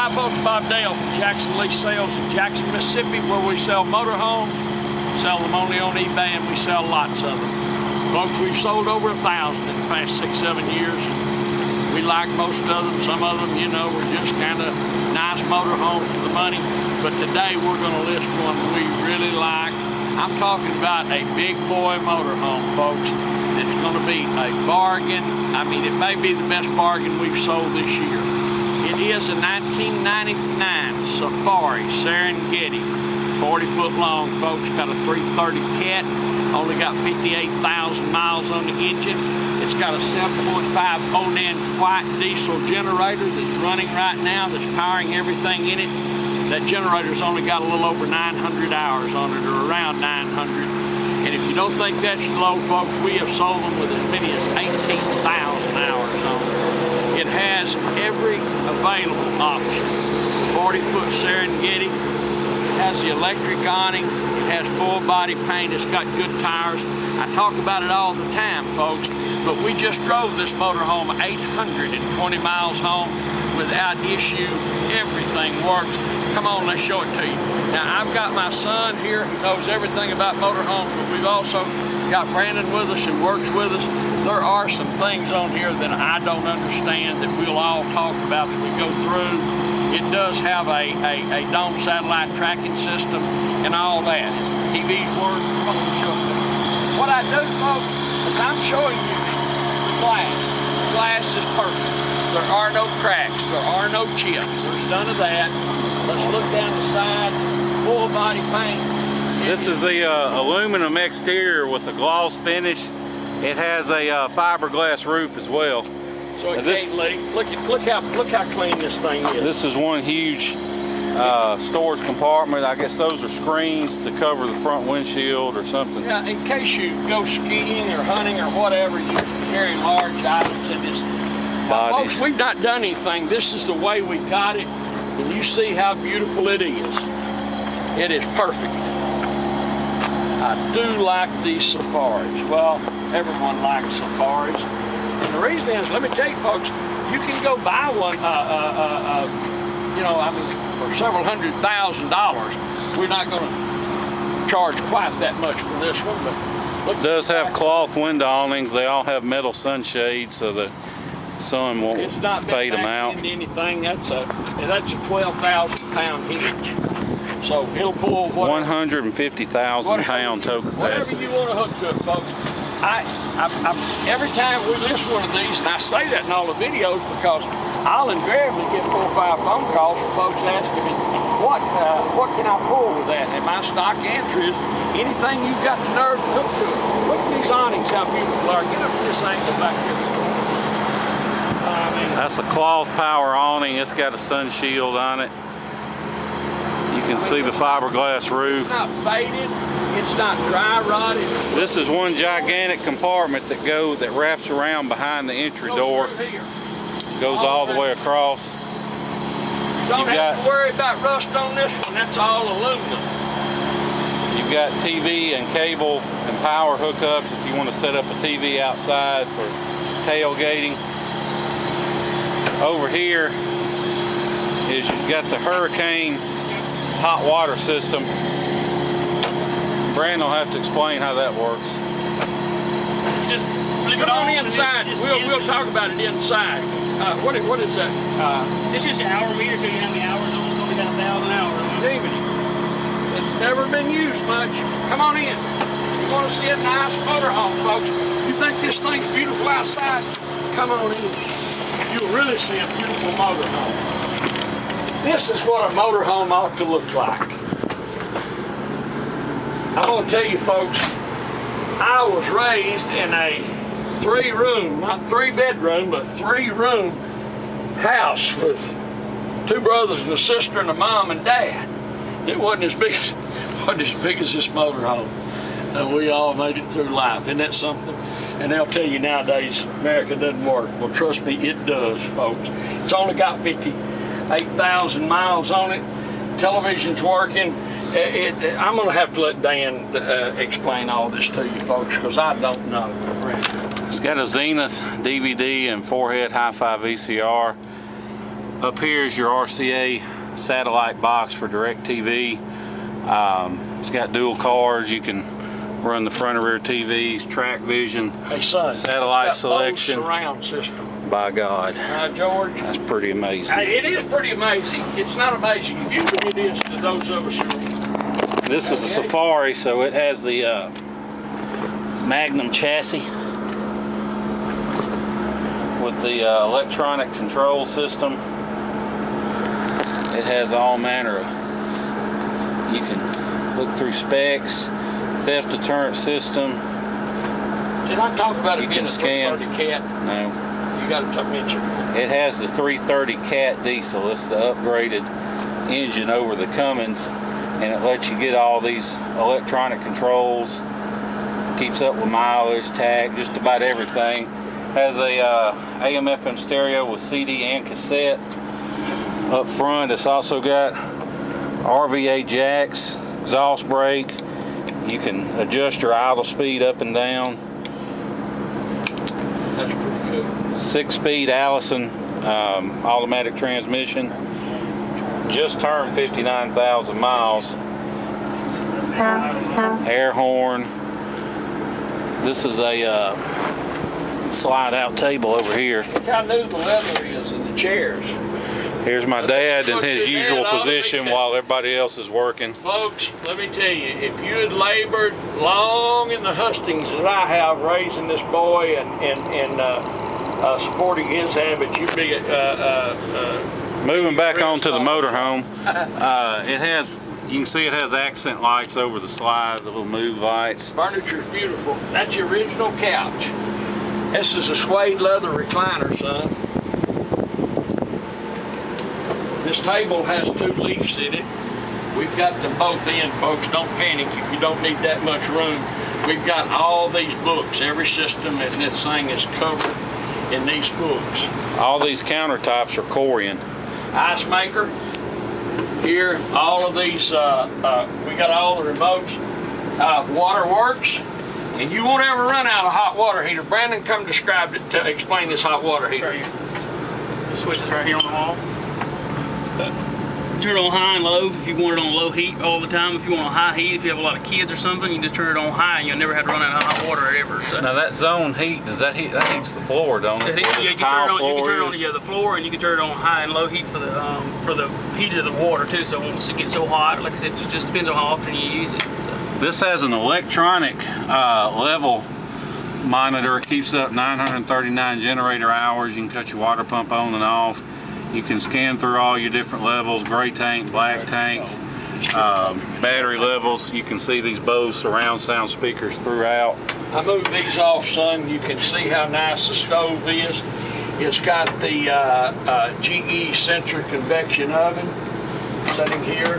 Hi folks, Bob Dale from Jackson Lease Sales in Jackson, Mississippi, where we sell motorhomes, sell them only on eBay, and we sell lots of them. Folks, we've sold over 1,000 in the past 6-7 years. We like most of them. Some of them, you know, were just kind of nice motorhomes for the money. But today we're going to list one we really like. I'm talking about a big boy motorhome, folks. It's going to be a bargain. I mean, it may be the best bargain we've sold this year. It is a 1999 Safari Serengeti, 40-foot long, folks. Got a 330 cat, only got 58,000 miles on the engine. It's got a 7.5 Onan white diesel generator that's running right now, that's powering everything in it. That generator's only got a little over 900 hours on it, or around 900. And if you don't think that's low, folks, we have sold them with as many as 18,000 hours on it. It has every available option. 40-foot Serengeti. It has the electric awning. It has full body paint. It's got good tires. I talk about it all the time, folks, but we just drove this motorhome 820 miles home without issue. Everything works. Come on, let's show it to you. Now, I've got my son here who knows everything about motorhomes, but we've also got Brandon with us who works with us. There are some things on here that I don't understand that we'll all talk about as we go through. It does have a dome satellite tracking system and all that. It's TV's work. What I do, folks, is I'm showing you the glass. The glass is perfect. There are no cracks. There are no chips. There's none of that. Let's look down the side. Full body paint. This is the aluminum exterior with the gloss finish. It has a fiberglass roof as well. So it can't leak. Look how clean this thing is. This is one huge storage compartment. I guess those are screens to cover the front windshield or something. Yeah, in case you go skiing or hunting or whatever, you carry large items in this. Now, folks, we've not done anything. This is the way we got it, and you see how beautiful it is. It is perfect. I do like these Safaris. Well, everyone likes Safaris. And the reason is, let me tell you, folks, you can go buy one, you know, I mean, for several $100,000. We're not going to charge quite that much for this one, but look. It does have cloth window awnings. They all have metal sunshades, so the sun won't fade them out. Anything. That's a 12,000-pound hinge. So it'll pull 150,000 pound tow capacity. Whatever you want to hook to it, folks. Every time we list one of these, and I say that in all the videos because I'll invariably get 4 or 5 phone calls from folks asking me, what can I pull with that? And my stock answer is, anything you've got the nerve to hook to it. Look at these awnings, how beautiful they are. Get up to this angle back here. That's a cloth power awning. It's got a sun shield on it. You can see the fiberglass roof. It's not faded. It's not dry rotted. This is one gigantic compartment that wraps around behind the entry door. Goes all the way across. Don't have to worry about rust on this one. That's all aluminum. You've got TV and cable and power hookups if you want to set up a TV outside for tailgating. Over here is you've got the Hurricane hot water system. Brandon will have to explain how that works. Just leave it on the inside. We'll talk about it inside. What is that? This is an hour meter, so you know how many hours on it. It's only got 1,000 hours on it. David, it's never been used much. Come on in. You want to see a nice motorhome, folks? You think this thing's beautiful outside? Come on in. You'll really see a beautiful motorhome. This is what a motorhome ought to look like. I'm going to tell you, folks, I was raised in a 3-room, not 3-bedroom, but 3-room house with 2 brothers and a sister and a mom and dad. It wasn't as big as this motorhome. And we all made it through life. Isn't that something? And they'll tell you nowadays, America doesn't work. Well, trust me, it does, folks. It's only got 58,000 miles on it. Television's working. I'm going to have to let Dan explain all this to you, folks, because I don't know. It's got a Zenith DVD and 4-head hi-fi VCR. Up here is your RCA satellite box for DirecTV. It's got dual cards. You can run the front and rear TVs, track vision, Hey son, satellite selection. Surround system. By God, George. that's pretty amazing. Hey, it is pretty amazing. It's not amazing. Usually it is to those of us who. This is a Safari, so it has the Magnum chassis with the electronic control system. It has all manner of, you can look through specs, theft deterrent system. Did I talk about it You being can a scan. 330 Cat? No. You got to mention. It has the 330 Cat diesel. It's the upgraded engine over the Cummins, and it lets you get all these electronic controls. Keeps up with mileage, tach, just about everything. Has a AM/FM stereo with CD and cassette. Up front, it's also got RVA jacks, exhaust brake. You can adjust your idle speed up and down. That's pretty cool. 6-speed Allison automatic transmission. Just turned 59,000 miles. Air horn. This is a slide out table over here. Look how new the leather is in the chairs. Here's my dad in his usual position while everybody else is working. Folks, let me tell you, if you had labored long in the hustings as I have raising this boy and supporting his habits, you'd be Moving back onto the motorhome, it has, you can see it has accent lights over the slide, the little move lights. Furniture's beautiful. That's your original couch. This is a suede leather recliner, son. This table has 2 leaves in it. We've got them both in, folks. Don't panic if you don't need that much room. We've got all these books. Every system in this thing is covered in these books. All these countertops are Corian. Ice maker. Here, all of these, we got all the remotes. Water works. And you won't ever run out of hot water heater. Brandon, come describe it, to explain this hot water heater. The switch is right here on the wall. Turn it on high and low if you want it on low heat all the time. If you want a high heat, if you have a lot of kids or something, you just turn it on high and you'll never have to run out of hot water ever. So. Now that zone heat, does that heat? That heats the floor, don't it? Yeah, you can turn it on the floor, and you can turn it on high and low heat for the heat of the water too. So it won't get so hot. Like I said, it just depends on how often you use it. So. This has an electronic level monitor. It keeps up 939 generator hours. You can cut your water pump on and off. You can scan through all your different levels, gray tank, black tank, battery levels. You can see these Bose surround sound speakers throughout. I moved these off, son. You can see how nice the stove is. It's got the GE central convection oven sitting here,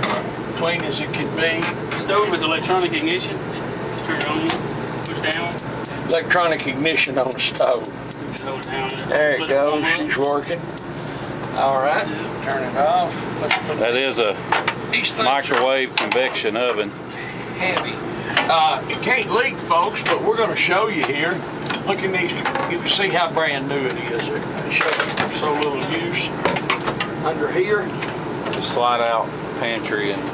clean as it can be. The stove is electronic ignition. Just turn it on, push down. Electronic ignition on the stove. Just hold it down. There it goes. She's working. All right, turn it off. That is a microwave convection oven. Heavy. It can't leak, folks, but we're going to show you here. Look at these. You can see how brand new it is. It shows so little use. Under here. Just slide out pantry and.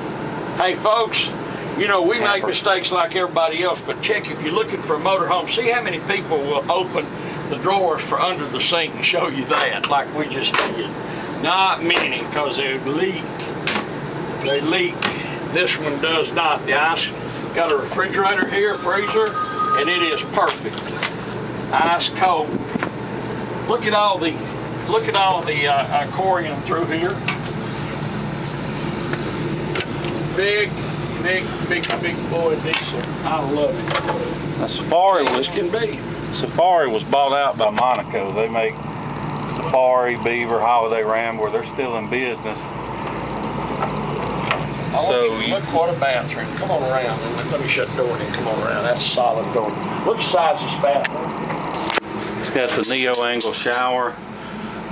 Hey, folks. You know, we make mistakes like everybody else, but check if you're looking for a motorhome. See how many people will open the drawers for under the sink and show you that, like we just did. Not many, because they leak. They leak. This one does not. The ice got a refrigerator here, freezer, and it is perfect. Ice cold. Look at all the Corian through here. Big boy diesel. I love it. A Safari was bought out by Monaco. They make Safari, Beaver, Holiday Rambler. They're still in business. Look what a bathroom. Come on around. Let me shut the door and then come on around. That's a solid door. Look the size of this bathroom. It's got the neo angle shower.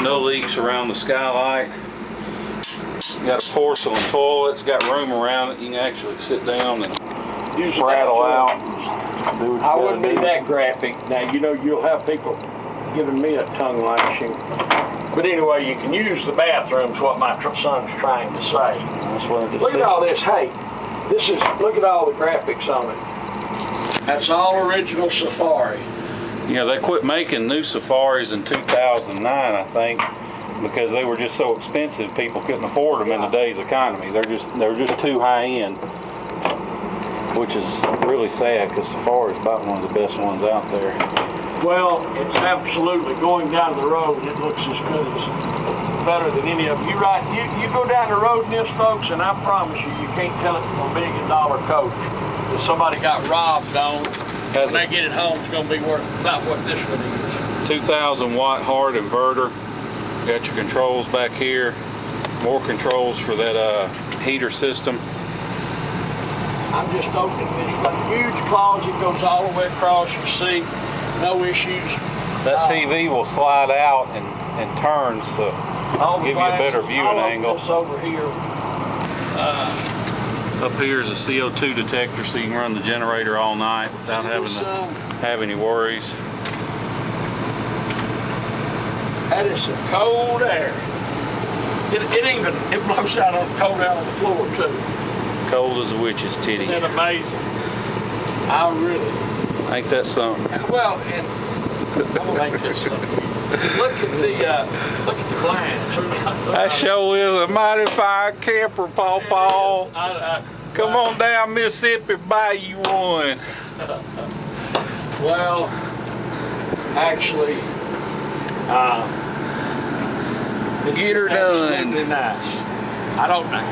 No leaks around the skylight. Got a porcelain toilet. It's got room around it. You can actually sit down and rattle out. I wouldn't be that graphic. Now, you know, you'll have people giving me a tongue lashing. But anyway, you can use the bathrooms, what my son's trying to say. Look at all this. Hey, look at all the graphics on it. That's all original Safari. Yeah, they quit making new Safaris in 2009, I think, because they were just so expensive. People couldn't afford them in today's economy. They're just too high end, which is really sad because Safari is about one of the best ones out there. Well, it's absolutely, going down the road, it looks as good as, better than any of them. You go down the road in this, folks, and I promise you, you can't tell it from a $1 million coach that somebody got robbed on. When they get it home, it's going to be worth about what this one is. 2,000 watt hard inverter. Got your controls back here. More controls for that heater system. I'm just opening this huge closet, goes all the way across. You see, no issues. That TV will slide out and turn, so give you a better viewing angle. This over here. Up here is a CO2 detector, so you can run the generator all night without having to have any worries. That is some cold air. It blows out on cold air on the floor too. Cold as a witch's titty. Isn't that amazing? I really. Ain't that something? Well, and I'm gonna make this something. Look at the blinds. That show is a mighty fine camper, Paw. Come on down Mississippi, buy you one. Well, actually, get her done. Nice. I don't know.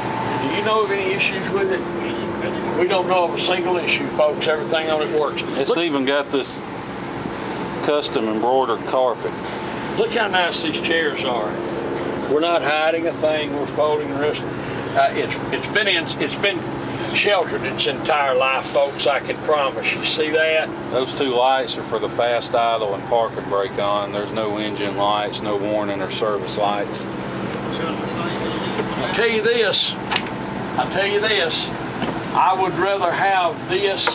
Do you know of any issues with it? We don't know of a single issue, folks. Everything on it works. It's even got this custom embroidered carpet. Look how nice these chairs are. We're not hiding a thing. We're folding the rest. It's been sheltered its entire life, folks. I can promise you. See that? Those two lights are for the fast idle and park and brake on. There's no engine lights, no warning or service lights. I'll tell you this. I would rather have this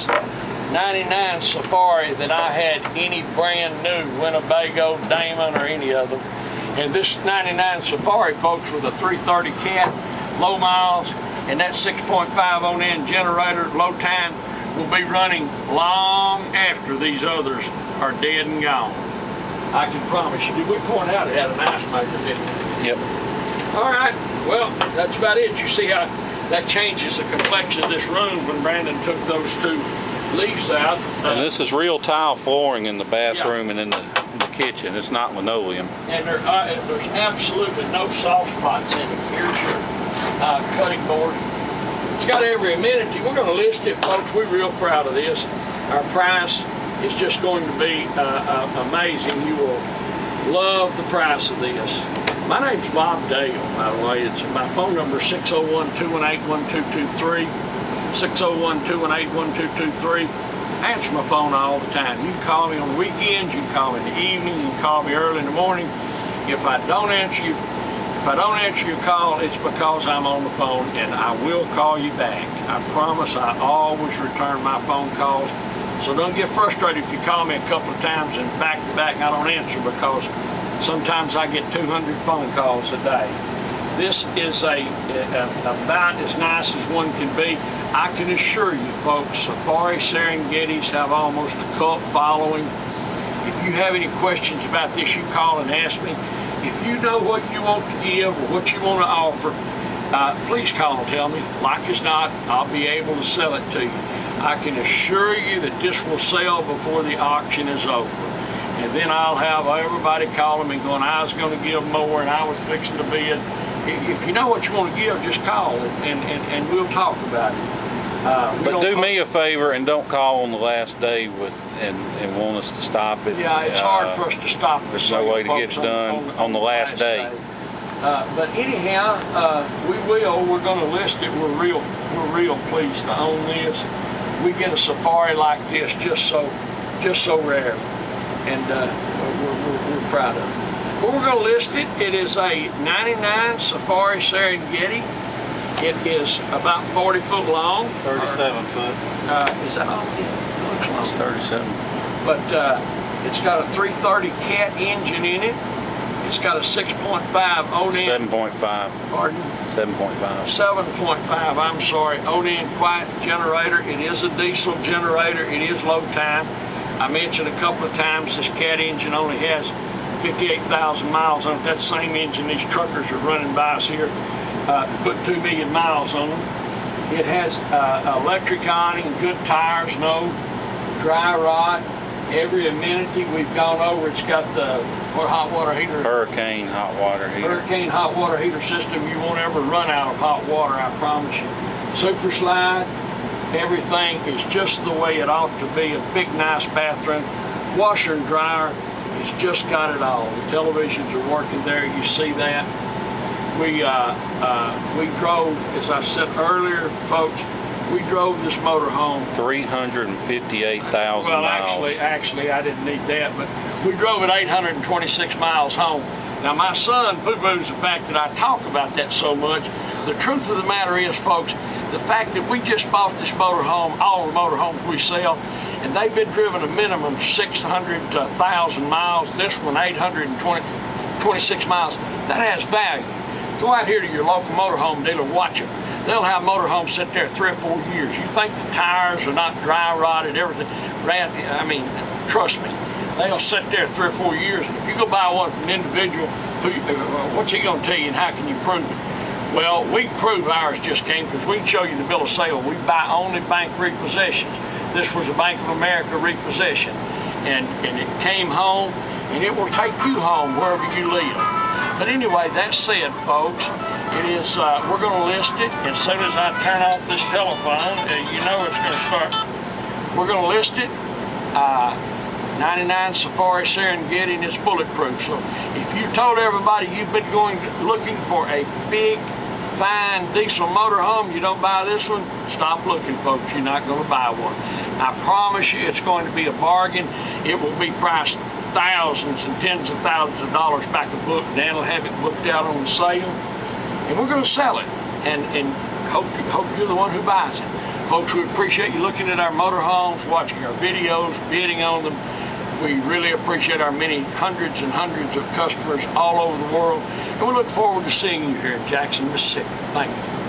99 Safari than I had any brand new Winnebago, Damon, or any of them. And this 99 Safari, folks, with a 330 cat, low miles, and that 6.5 on-end generator, low time, will be running long after these others are dead and gone. I can promise you. Did we point out it had an ice maker, didn't it? Yep. All right. Well, that's about it. You see how that changes the complexion of this room when Brandon took those two leaves out. And this is real tile flooring in the bathroom and in the kitchen. It's not linoleum. And there's absolutely no soft spots in it. Here's your cutting board. It's got every amenity. We're going to list it, folks. We're real proud of this. Our price is just going to be amazing. You will love the price of this. My name's Bob Dale, by the way. My phone number is 601-218-1223. 601-218-1223. I answer my phone all the time. You can call me on the weekends, you can call me in the evening, you can call me early in the morning. If I don't answer your call, it's because I'm on the phone, and I will call you back. I promise I always return my phone calls. So don't get frustrated if you call me a couple of times and back to back and I don't answer, because sometimes I get 200 phone calls a day. This is about as nice as one can be. I can assure you, folks, Safari Serengetis have almost a cult following. If you have any questions about this, you call and ask me. If you know what you want to give or what you want to offer, please call and tell me. Like as not, I'll be able to sell it to you. I can assure you that this will sell before the auction is over. And then I'll have everybody calling me going, I was going to give more and I was fixing to bid. If you know what you want to give, just call and we'll talk about it. But do me a favor and don't call on the last day and want us to stop it. Yeah, it's hard for us to stop the sale. There's no way to get it done on the last day. But anyhow, we will. We're going to list it. We're real pleased to own this. We get a Safari like this just so rare, and we're proud of it. But we're going to list it. It is a 99 Safari Serengeti. It is about 40 foot long. 37 foot. Is that all? Yeah, it looks long. It's 37. But It's got a 330 Cat engine in it. It's got a 6.5 Odin. 7.5. Pardon? 7.5. 7.5, I'm sorry, Odin quiet generator. It is a diesel generator. It is low time. I mentioned a couple of times this Cat engine only has 58,000 miles on it. That same engine these truckers are running by us here put 2 million miles on them. It has electric awning, good tires, no dry rot. Every amenity we've gone over, it's got the hot water heater. Hurricane hot water heater. Hurricane hot water heater system. You won't ever run out of hot water, I promise you. Super slide. Everything is just the way it ought to be. A big, nice bathroom. Washer and dryer. It's just got it all. The televisions are working there. You see that. We drove, as I said earlier, folks, we drove this motorhome 358,000 well, miles. actually, I didn't need that, but we drove it 826 miles home. Now, my son poo-poos the fact that I talk about that so much. The truth of the matter is, folks, the fact that we just bought this motorhome, all the motorhomes we sell, and they've been driven a minimum 600 to 1,000 miles. This one, 826 miles. That has value. Go out here to your local motorhome dealer, watch them. They'll have motorhomes sit there 3 or 4 years. You think the tires are not dry rotted, everything. I mean, trust me, they'll sit there 3 or 4 years. And if you go buy one from an individual, what's he going to tell you and how can you prove it? Well, we prove ours just came because we can show you the bill of sale. We buy only bank repossessions. This was a Bank of America repossession. And it came home, and it will take you home wherever you live. But anyway, that said, folks, it is, we're going to list it as soon as I turn off this telephone. You know it's going to start. We're going to list it. 99 Safari Serengeti, and it's bulletproof. So if you told everybody you've been looking for a big, fine diesel motorhome, you don't buy this one, stop looking, folks. You're not going to buy one. I promise you it's going to be a bargain. It will be priced thousands and tens of thousands of dollars back a book. Dan will have it booked out on the sale, and we're going to sell it, and hope you're the one who buys it. Folks, we appreciate you looking at our motorhomes, watching our videos, bidding on them. We really appreciate our many hundreds and hundreds of customers all over the world, and we look forward to seeing you here in Jackson, Mississippi. Thank you.